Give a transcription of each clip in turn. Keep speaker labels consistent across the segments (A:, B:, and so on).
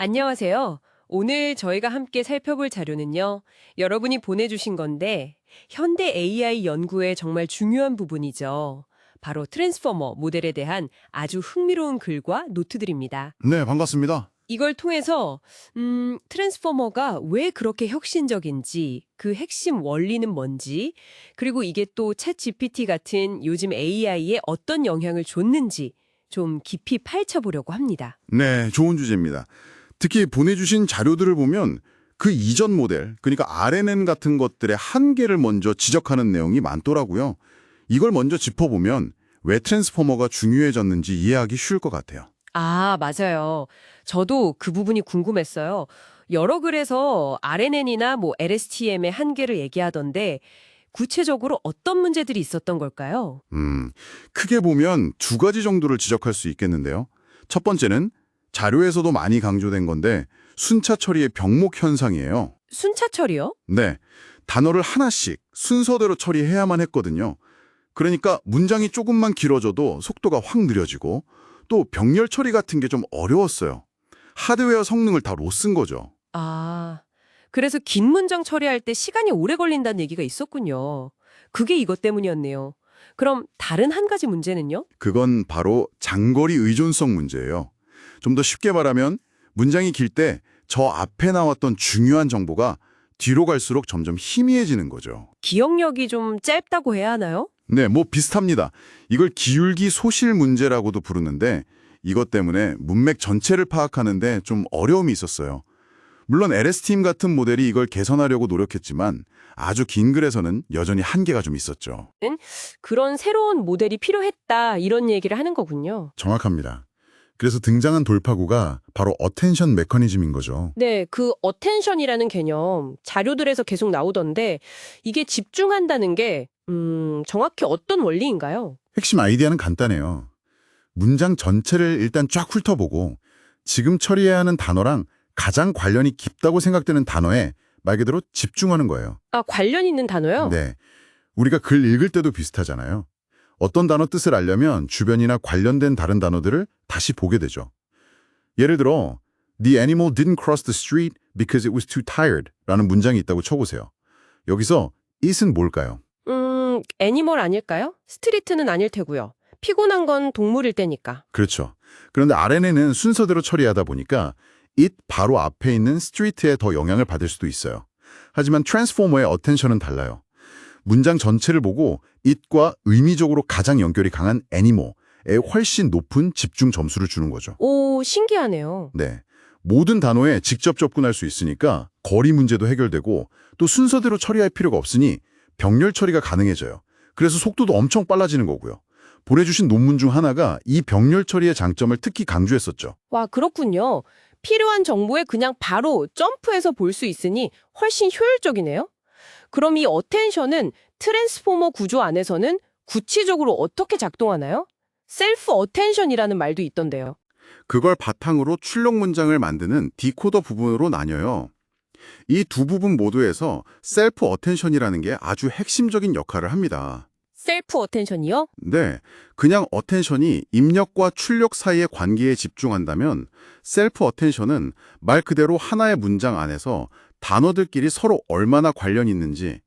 A: 안녕하세요. 오늘 저희가 함께 살펴볼 자료는요. 여러분이 보내주신 건데, 현대 AI 연구의 정말 중요한 부분이죠. 바로 트랜스포머 모델에 대한 아주 흥미로운 글과 노트들입니다.
B: 네, 반갑습니다.
A: 이걸 통해서 트랜스포머가 왜 그렇게 혁신적인지, 그 핵심 원리는 뭔지, 그리고 이게 또 챗 GPT 같은 요즘 AI에 어떤 영향을 줬는지 좀 깊이 파헤쳐보려고 합니다.
B: 네, 좋은 주제입니다. 특히 보내주신 자료들을 보면 그 이전 모델, 그러니까 RNN 같은 것들의 한계를 먼저 지적하는 내용이 많더라고요. 이걸 먼저 짚어보면 왜 트랜스포머가 중요해졌는지 이해하기 쉬울 것 같아요.
A: 아, 맞아요. 저도 그 부분이 궁금했어요. 여러 글에서 RNN이나 LSTM의 한계를 얘기하던데 구체적으로 어떤 문제들이 있었던 걸까요?
B: 크게 보면 두 가지 정도를 지적할 수 있겠는데요. 첫 번째는 자료에서도 많이 강조된 건데 순차 처리의 병목 현상이에요.
A: 순차 처리요?
B: 네, 단어를 하나씩 순서대로 처리해야만 했거든요. 그러니까 문장이 조금만 길어져도 속도가 확 느려지고 또 병렬 처리 같은 게 좀 어려웠어요. 하드웨어 성능을 다 로쓴 거죠.
A: 아, 그래서 긴 문장 처리할 때 시간이 오래 걸린다는 얘기가 있었군요. 그게 이것 때문이었네요. 그럼 다른 한 가지 문제는요?
B: 그건 바로 장거리 의존성 문제예요. 좀 더 쉽게 말하면 문장이 길 때 저 앞에 나왔던 중요한 정보가 뒤로 갈수록 점점 희미해지는 거죠.
A: 기억력이 좀 짧다고 해야 하나요?
B: 네, 뭐 비슷합니다. 이걸 기울기 소실 문제라고도 부르는데 이것 때문에 문맥 전체를 파악하는데 좀 어려움이 있었어요. 물론 LSTM 같은 모델이 이걸 개선하려고 노력했지만 아주 긴 글에서는 여전히 한계가 좀 있었죠.
A: 그런 새로운 모델이 필요했다 이런 얘기를 하는 거군요.
B: 정확합니다. 그래서 등장한 돌파구가 바로 어텐션 메커니즘인 거죠.
A: 네, 그 어텐션이라는 개념 자료들에서 계속 나오던데 이게 집중한다는 게 정확히 어떤 원리인가요?
B: 핵심 아이디어는 간단해요. 문장 전체를 일단 쫙 훑어보고 지금 처리해야 하는 단어랑 가장 관련이 깊다고 생각되는 단어에 말 그대로 집중하는 거예요.
A: 아, 관련 있는 단어요?
B: 네, 우리가 글 읽을 때도 비슷하잖아요. 어떤 단어 뜻을 알려면 주변이나 관련된 다른 단어들을 다시 보게 되죠. 예를 들어 The animal didn't cross the street because it was too tired 라는 문장이 있다고 쳐보세요. 여기서 it은 뭘까요?
A: 애니멀 아닐까요? 스트리트는 아닐 테고요. 피곤한 건 동물일 때니까.
B: 그렇죠. 그런데 RNN은 순서대로 처리하다 보니까 it 바로 앞에 있는 street에 더 영향을 받을 수도 있어요. 하지만 트랜스포머의 어텐션은 달라요. 문장 전체를 보고 it과 의미적으로 가장 연결이 강한 animal에 훨씬 높은 집중 점수를 주는 거죠.
A: 오, 신기하네요.
B: 네, 모든 단어에 직접 접근할 수 있으니까 거리 문제도 해결되고 또 순서대로 처리할 필요가 없으니 병렬 처리가 가능해져요. 그래서 속도도 엄청 빨라지는 거고요. 보내주신 논문 중 하나가 이 병렬 처리의 장점을 특히 강조했었죠.
A: 와, 그렇군요. 필요한 정보에 그냥 바로 점프해서 볼 수 있으니 훨씬 효율적이네요. 그럼 이 어텐션은 트랜스포머 구조 안에서는 구체적으로 어떻게 작동하나요? 셀프 어텐션이라는 말도 있던데요.
B: 그걸 바탕으로 출력 문장을 만드는 디코더 부분으로 나뉘어요. 이 두 부분 모두에서 셀프 어텐션이라는 게 아주 핵심적인 역할을 합니다.
A: 셀프 어텐션이요?
B: 네, 그냥 어텐션이 입력과 출력 사이의 관계에 집중한다면 셀프 어텐션은 말 그대로 하나의 문장 안에서 단어들끼리 서로 얼마나 관련이 있는지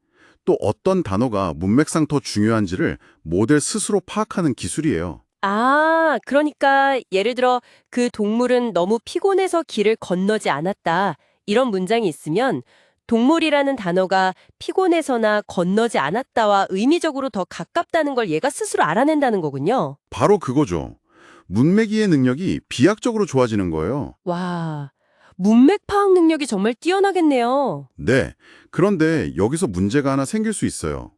B: 또 어떤 단어가 문맥상 더 중요한지를 모델 스스로 파악하는 기술이에요.
A: 아, 그러니까 예를 들어 그 동물은 너무 피곤해서 길을 건너지 않았다. 이런 문장이 있으면 동물이라는 단어가 피곤해서나 건너지 않았다와 의미적으로 더 가깝다는 걸 얘가 스스로 알아낸다는 거군요.
B: 바로 그거죠. 문맥 이해 능력이 비약적으로 좋아지는 거예요.
A: 와, 문맥 파악 능력이 정말 뛰어나겠네요.
B: 네, 그런데 여기서 문제가 하나 생길 수 있어요.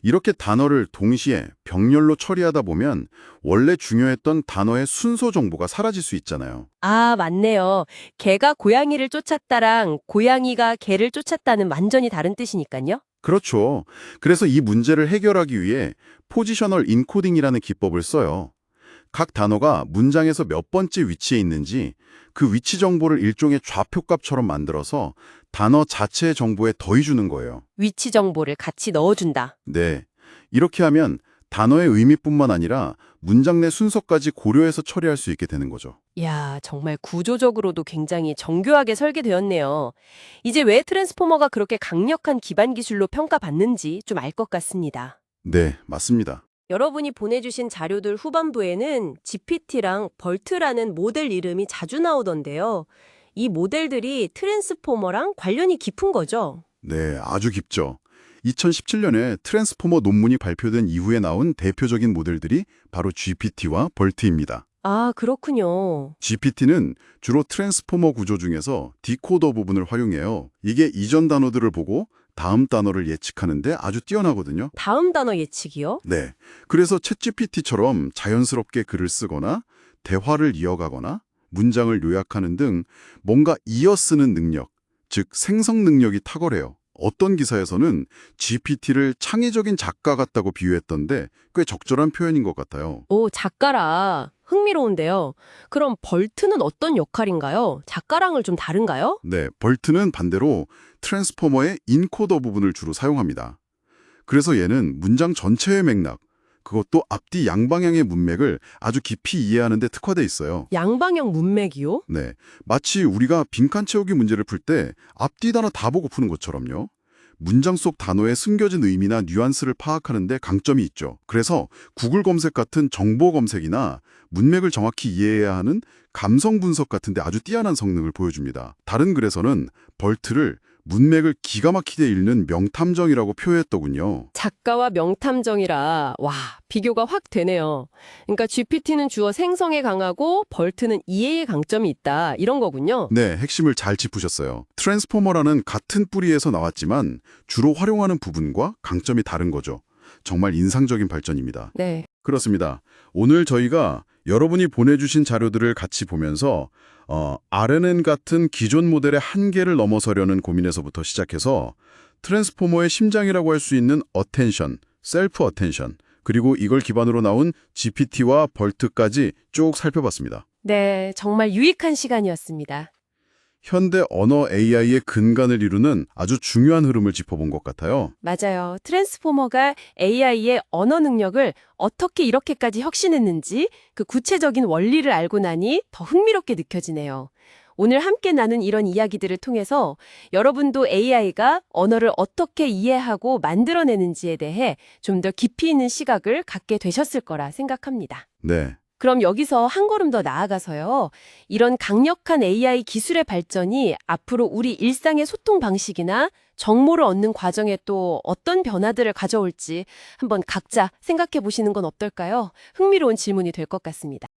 B: 이렇게 단어를 동시에 병렬로 처리하다 보면 원래 중요했던 단어의 순서 정보가 사라질 수 있잖아요.
A: 아, 맞네요. 개가 고양이를 쫓았다랑 고양이가 개를 쫓았다는 완전히 다른 뜻이니까요.
B: 그렇죠. 그래서 이 문제를 해결하기 위해 포지셔널 인코딩이라는 기법을 써요. 각 단어가 문장에서 몇 번째 위치에 있는지 그 위치 정보를 일종의 좌표값처럼 만들어서 단어 자체의 정보에 더해주는 거예요.
A: 위치 정보를 같이 넣어준다.
B: 네. 이렇게 하면 단어의 의미뿐만 아니라 문장 내 순서까지 고려해서 처리할 수 있게 되는 거죠.
A: 야, 정말 구조적으로도 굉장히 정교하게 설계되었네요. 이제 왜 트랜스포머가 그렇게 강력한 기반 기술로 평가받는지 좀 알 것 같습니다.
B: 네, 맞습니다.
A: 여러분이 보내주신 자료들 후반부에는 GPT랑 벌트라는 모델 이름이 자주 나오던데요. 이 모델들이 트랜스포머랑 관련이 깊은 거죠?
B: 네, 아주 깊죠. 2017년에 트랜스포머 논문이 발표된 이후에 나온 대표적인 모델들이 바로 GPT와 벌트입니다.
A: 아, 그렇군요.
B: GPT는 주로 트랜스포머 구조 중에서 디코더 부분을 활용해요. 이게 이전 단어들을 보고 다음 단어를 예측하는데 아주 뛰어나거든요.
A: 다음 단어 예측이요?
B: 네. 그래서 챗GPT처럼 자연스럽게 글을 쓰거나 대화를 이어가거나 문장을 요약하는 등 뭔가 이어쓰는 능력, 즉 생성 능력이 탁월해요. 어떤 기사에서는 GPT를 창의적인 작가 같다고 비유했던데 꽤 적절한 표현인 것 같아요.
A: 오, 작가라. 흥미로운데요. 그럼 벌트는 어떤 역할인가요? 작가랑은 좀 다른가요?
B: 네, 벌트는 반대로 트랜스포머의 인코더 부분을 주로 사용합니다. 그래서 얘는 문장 전체의 맥락, 그것도 앞뒤 양방향의 문맥을 아주 깊이 이해하는 데 특화돼 있어요.
A: 양방향 문맥이요?
B: 네, 마치 우리가 빈칸 채우기 문제를 풀 때 앞뒤 단어 다 보고 푸는 것처럼요. 문장 속 단어의 숨겨진 의미나 뉘앙스를 파악하는 데 강점이 있죠. 그래서 구글 검색 같은 정보 검색이나 문맥을 정확히 이해해야 하는 감성 분석 같은 데 아주 뛰어난 성능을 보여줍니다. 다른 글에서는 벌트를 문맥을 기가 막히게 읽는 명탐정이라고 표현했더군요.
A: 작가와 명탐정이라, 와, 비교가 확 되네요. 그러니까 GPT는 주어 생성에 강하고 벌트는 이해에 강점이 있다. 이런 거군요.
B: 네, 핵심을 잘 짚으셨어요. 트랜스포머라는 같은 뿌리에서 나왔지만 주로 활용하는 부분과 강점이 다른 거죠. 정말 인상적인 발전입니다.
A: 네.
B: 그렇습니다. 오늘 저희가 여러분이 보내주신 자료들을 같이 보면서 RNN 같은 기존 모델의 한계를 넘어서려는 고민에서부터 시작해서 트랜스포머의 심장이라고 할 수 있는 어텐션, 셀프 어텐션, 그리고 이걸 기반으로 나온 GPT와 벌트까지 쭉 살펴봤습니다.
A: 네, 정말 유익한 시간이었습니다.
B: 현대 언어 AI의 근간을 이루는 아주 중요한 흐름을 짚어본 것 같아요.
A: 맞아요. 트랜스포머가 AI의 언어 능력을 어떻게 이렇게까지 혁신했는지 그 구체적인 원리를 알고 나니 더 흥미롭게 느껴지네요. 오늘 함께 나눈 이런 이야기들을 통해서 여러분도 AI가 언어를 어떻게 이해하고 만들어내는지에 대해 좀 더 깊이 있는 시각을 갖게 되셨을 거라 생각합니다.
B: 네.
A: 그럼 여기서 한 걸음 더 나아가서요. 이런 강력한 AI 기술의 발전이 앞으로 우리 일상의 소통 방식이나 정보를 얻는 과정에 또 어떤 변화들을 가져올지 한번 각자 생각해 보시는 건 어떨까요? 흥미로운 질문이 될 것 같습니다.